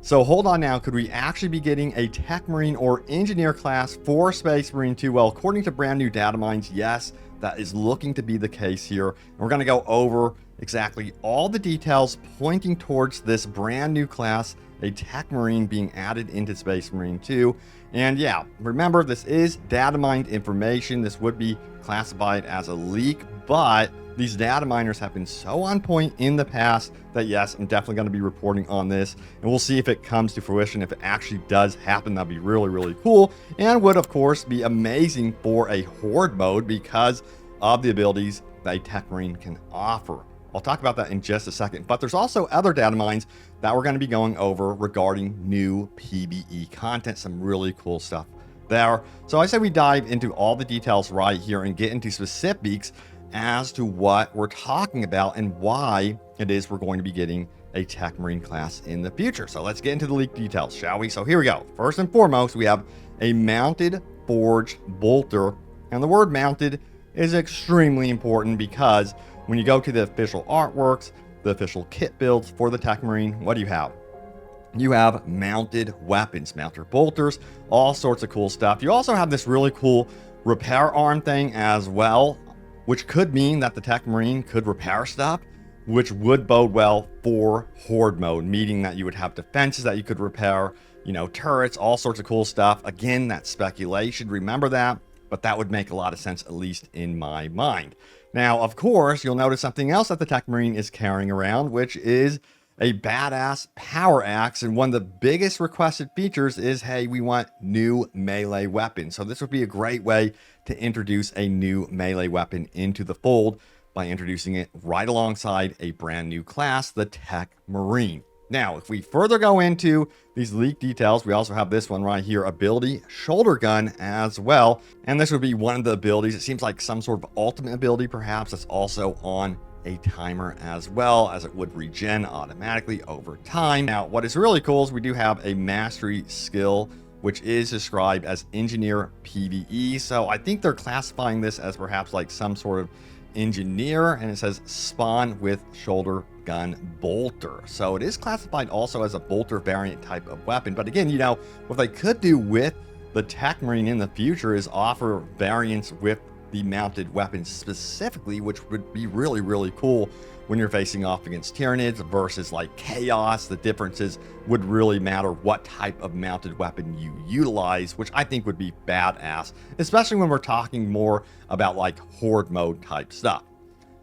So hold on now, could we actually be getting a Tech Marine or Engineer class for Space Marine 2? Well, according to brand new Datamined, yes, that is looking to be the case here. And we're going to go over exactly all the details pointing towards this brand new class, a Tech Marine being added into Space Marine 2. And yeah, remember, this is Datamined information. This would be classified as a leak, but these data miners have been so on point in the past that yes, I'm definitely going to be reporting on this, and we'll see if it comes to fruition. If it actually does happen, that'd be really, really cool, and would of course be amazing for a horde mode because of the abilities that a Tech Marine can offer. I'll talk about that in just a second, but there's also other data mines that we're going to be going over regarding new PvE content, some really cool stuff there. So I say we dive into all the details right here and get into specifics as to what we're talking about and why it is we're going to be getting a Tech Marine class in the future. So let's get into the leak details, shall we? So here we go. First and foremost, we have a mounted forged bolter, and the word mounted is extremely important because when you go to the official artworks, the official kit builds for the Tech Marine, what do you have? You have mounted weapons, mounted bolters, all sorts of cool stuff. You also have this really cool repair arm thing as well, which could mean that the Tech Marine could repair stuff, which would bode well for horde mode, meaning that you would have defenses that you could repair, you know, turrets, all sorts of cool stuff. Again, that's speculation, remember that, but that would make a lot of sense, at least in my mind. Now, of course, you'll notice something else that the Tech Marine is carrying around, which is a badass power axe, and one of the biggest requested features is, hey, we want new melee weapons. So this would be a great way to introduce a new melee weapon into the fold by introducing it right alongside a brand new class, the Tech Marine. Now, if we further go into these leak details, we also have this one right here, ability shoulder gun as well. And this would be one of the abilities. It seems like some sort of ultimate ability, perhaps, that's also on a timer as well, as it would regen automatically over time. Now, what is really cool is we do have a mastery skill, which is described as engineer PvE. So I think they're classifying this as perhaps like some sort of engineer, and it says spawn with shoulder gun bolter. So it is classified also as a bolter variant type of weapon. But again, you know, what they could do with the Tech Marine in the future is offer variants with the mounted weapons specifically, which would be really, really cool when you're facing off against Tyranids versus like Chaos. The differences would really matter what type of mounted weapon you utilize, which I think would be badass, especially when we're talking more about like horde mode type stuff.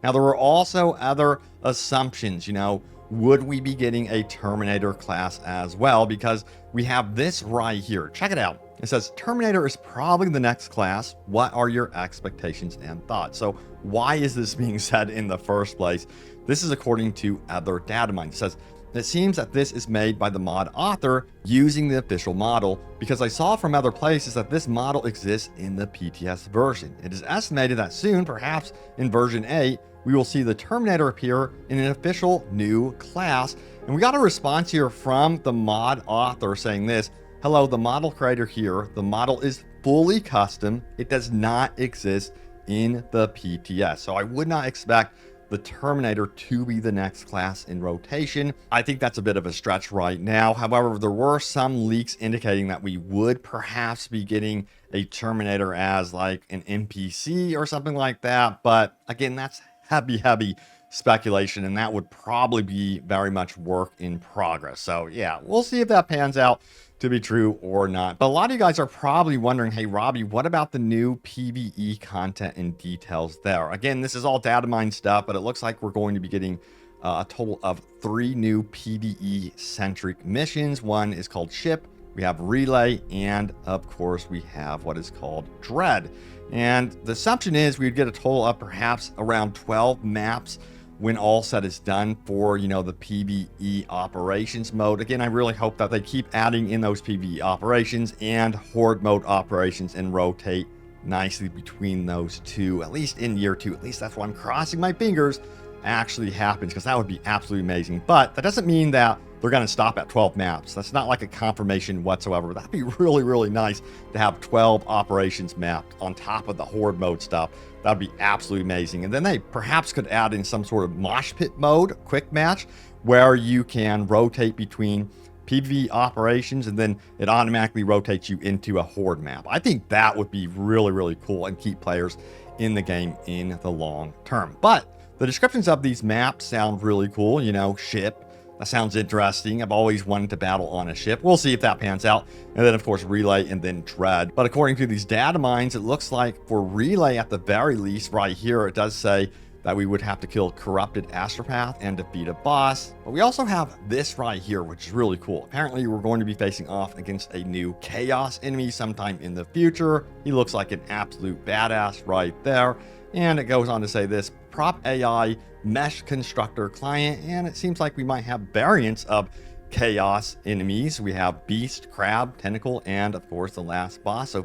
Now, there were also other assumptions, you know, would we be getting a Terminator class as well? Because we have this right here. Check it out. It says Terminator is probably the next class. What are your expectations and thoughts? So why is this being said in the first place? This is according to other data mines. It says, it seems that this is made by the mod author using the official model, because I saw from other places that this model exists in the PTS version. It is estimated that soon, perhaps in version 8, we will see the Terminator appear in an official new class. And we got a response here from the mod author saying this: hello, the model creator here. The model is fully custom. It does not exist in the PTS. So I would not expect the Terminator to be the next class in rotation. I think that's a bit of a stretch right now. However, there were some leaks indicating that we would perhaps be getting a Terminator as like an NPC or something like that. But again, that's heavy speculation, and that would probably be very much work in progress. So yeah, we'll see if that pans out to be true or not. But a lot of you guys are probably wondering, hey Robbie, what about the new PvE content and details there? Again, this is all data mine stuff, but it looks like we're going to be getting a total of 3 new PvE centric missions. One is called Ship, we have Relay, and of course we have what is called Dread. And the assumption is we'd get a total of perhaps around 12 maps when all said is done for, you know, the PvE operations mode. Again, I really hope that they keep adding in those PvE operations and horde mode operations and rotate nicely between those two, at least in year 2. At least that's why I'm crossing my fingers actually happens, because that would be absolutely amazing. But that doesn't mean that they're going to stop at 12 maps. That's not like a confirmation whatsoever. That'd be really, really nice to have 12 operations mapped on top of the horde mode stuff. That'd be absolutely amazing. And then they perhaps could add in some sort of mosh pit mode, quick match, where you can rotate between PvE operations, and then it automatically rotates you into a horde map. I think that would be really, really cool and keep players in the game in the long term. But the descriptions of these maps sound really cool. You know, ship. That sounds interesting. I've always wanted to battle on a ship. We'll see if that pans out. And then, of course, relay and then dread. But according to these data mines, it looks like for relay, at the very least, right here, it does say that we would have to kill corrupted astropath and defeat a boss. But we also have this right here, which is really cool. Apparently, we're going to be facing off against a new chaos enemy sometime in the future. He looks like an absolute badass right there. And it goes on to say this: prop AI mesh constructor client, and it seems like we might have variants of chaos enemies. We have beast, crab, tentacle, and of course the last boss. So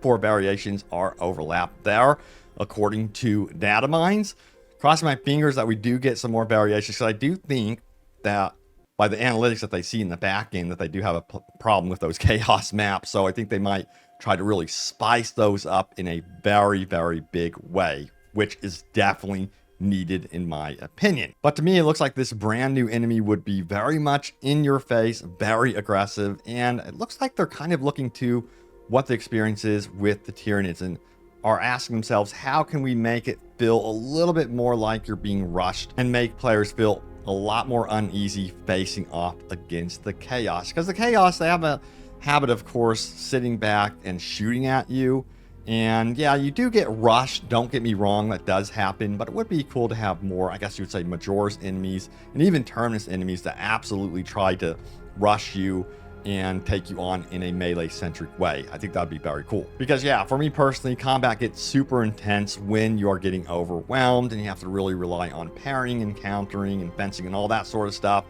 4 variations are overlapped there, according to data mines. Crossing my fingers that we do get some more variations, because I do think that by the analytics that they see in the back end, that they do have a problem with those chaos maps. So I think they might try to really spice those up in a very, very big way, which is definitely needed in my opinion. But to me, it looks like this brand new enemy would be very much in your face, very aggressive, and it looks like they're kind of looking to what the experience is with the Tyranids and are asking themselves, how can we make it feel a little bit more like you're being rushed and make players feel a lot more uneasy facing off against the chaos? Because the chaos, they have a habit, of course, sitting back and shooting at you. And yeah, you do get rushed, don't get me wrong, that does happen, but it would be cool to have more, I guess you would say, Majora's enemies and even Terminus enemies that absolutely try to rush you and take you on in a melee-centric way. I think that would be very cool. Because yeah, for me personally, combat gets super intense when you're getting overwhelmed and you have to really rely on parrying and countering and fencing and all that sort of stuff,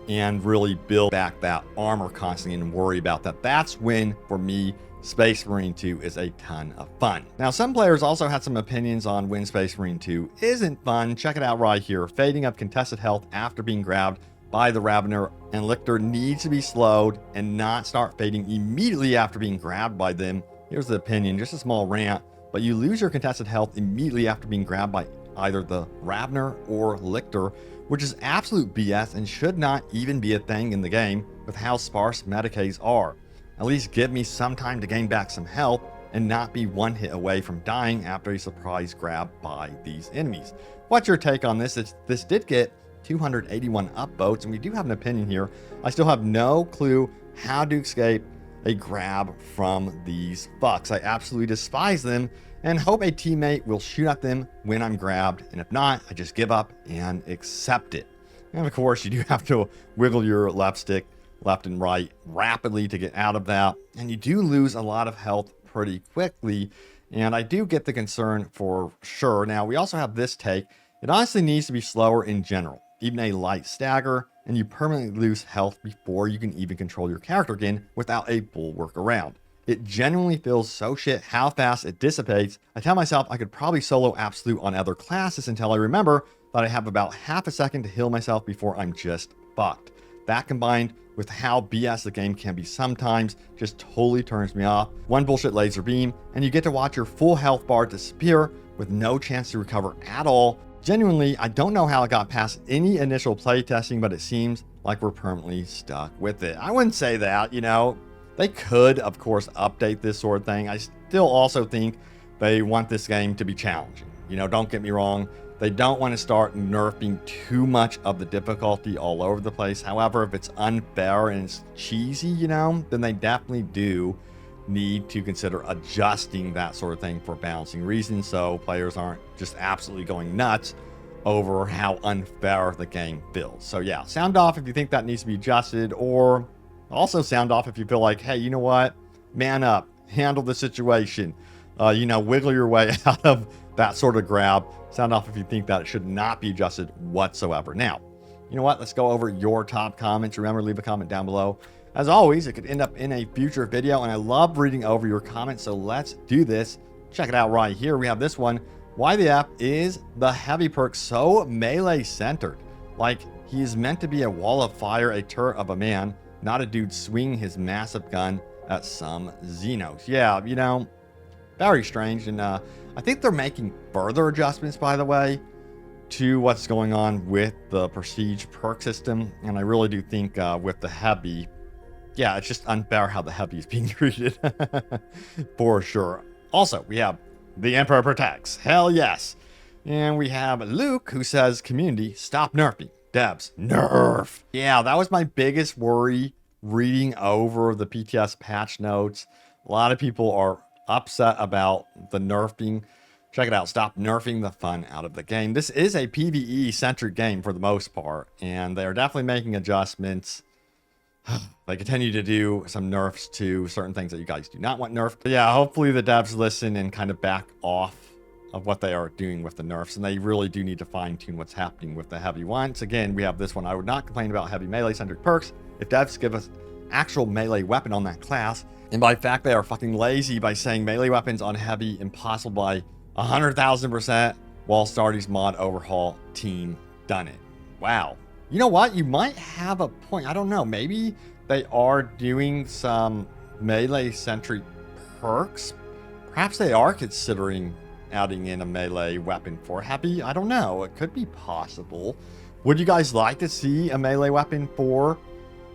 and really build back that armor constantly and worry about that. That's when, for me, Space Marine 2 is a ton of fun. Now, some players also had some opinions on when Space Marine 2 isn't fun. Check it out right here. Fading of contested health after being grabbed by the Ravener and Lictor needs to be slowed and not start fading immediately after being grabbed by them. Here's the opinion, just a small rant, but you lose your contested health immediately after being grabbed by either the Ravener or Lictor, which is absolute BS and should not even be a thing in the game with how sparse Medicaes are. At least give me some time to gain back some health and not be one hit away from dying after a surprise grab by these enemies. What's your take on this? This did get 281 upvotes, and we do have an opinion here. I still have no clue how to escape a grab from these fucks. I absolutely despise them and hope a teammate will shoot at them when I'm grabbed, and if not, I just give up and accept it. And of course, you do have to wiggle your left stick left and right rapidly to get out of that, and you do lose a lot of health pretty quickly, and I do get the concern for sure. Now, we also have this take. It honestly needs to be slower in general, even a light stagger, and you permanently lose health before you can even control your character again without a bulwark around. It genuinely feels so shit how fast it dissipates. I tell myself I could probably solo Absolute on other classes until I remember that I have about half a second to heal myself before I'm just fucked. That combined with how BS the game can be sometimes just totally turns me off. One bullshit laser beam, and you get to watch your full health bar disappear with no chance to recover at all. Genuinely, I don't know how it got past any initial playtesting, but it seems like we're permanently stuck with it. I wouldn't say that, you know. They could, of course, update this sort of thing. I still also think they want this game to be challenging. You know, don't get me wrong. They don't want to start nerfing too much of the difficulty all over the place. However, if it's unfair and it's cheesy, you know, then they definitely do need to consider adjusting that sort of thing for balancing reasons, so players aren't just absolutely going nuts over how unfair the game feels. So yeah, sound off if you think that needs to be adjusted, or also sound off if you feel like, hey, you know what? Man up, handle the situation. You know, wiggle your way out of that sort of grab. Sound off if you think that it should not be adjusted whatsoever. Now, you know what? Let's go over your top comments. Remember, leave a comment down below. As always, it could end up in a future video, and I love reading over your comments, so let's do this. Check it out right here. We have this one. Why the F is the heavy perk so melee-centered? Like, he is meant to be a wall of fire, a turret of a man, not a dude swinging his massive gun at some Xenos. Yeah, you know, very strange, and I think they're making further adjustments, by the way, to what's going on with the Prestige perk system, and I really do think with the heavy, Yeah, it's just unfair how the Heavy is being treated. For sure. Also, we have the Emperor Protects. Hell yes. And we have Luke, who says, community, stop nerfing. Devs, nerf. Yeah, that was my biggest worry reading over the PTS patch notes. A lot of people are upset about the nerfing. Check it out. Stop nerfing the fun out of the game. This is a PvE-centric game for the most part, and they're definitely making adjustments. They continue to do some nerfs to certain things that you guys do not want nerfed. But yeah, hopefully the devs listen and kind of back off of what they are doing with the nerfs, and they really do need to fine-tune what's happening with the Heavy. Once again, we have this one. I would not complain about Heavy melee-centric perks if devs give us actual melee weapon on that class. And by fact, they are fucking lazy by saying melee weapons on Heavy impossible by 100,000%, while Stardy's mod overhaul team done it. Wow. You know what? You might have a point. I don't know. Maybe they are doing some melee-centric perks. Perhaps they are considering adding in a melee weapon for Heavy. I don't know. It could be possible. Would you guys like to see a melee weapon for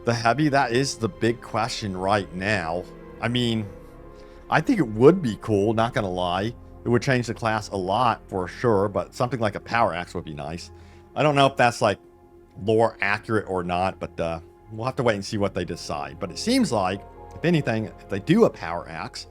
the Heavy? That is the big question right now. I mean, I think it would be cool, not gonna lie. It would change the class a lot for sure, but something like a power axe would be nice. I don't know if that's like lore accurate or not, but we'll have to wait and see what they decide. But it seems like, if anything, if they do a power axe,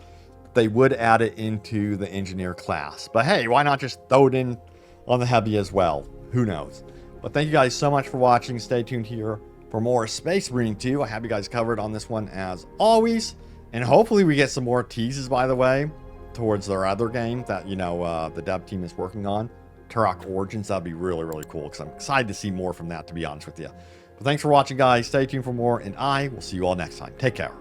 they would add it into the engineer class. But hey, why not just throw it in on the Heavy as well? Who knows? But thank you guys so much for watching. Stay tuned here for more Space Marine 2. I have you guys covered on this one as always. And hopefully we get some more teases, by the way, towards their other game that, you know, the dev team is working on. Turok Origins. That'd be really, really cool, because I'm excited to see more from that, to be honest with you. But thanks for watching, guys. Stay tuned for more, and I will see you all next time. Take care.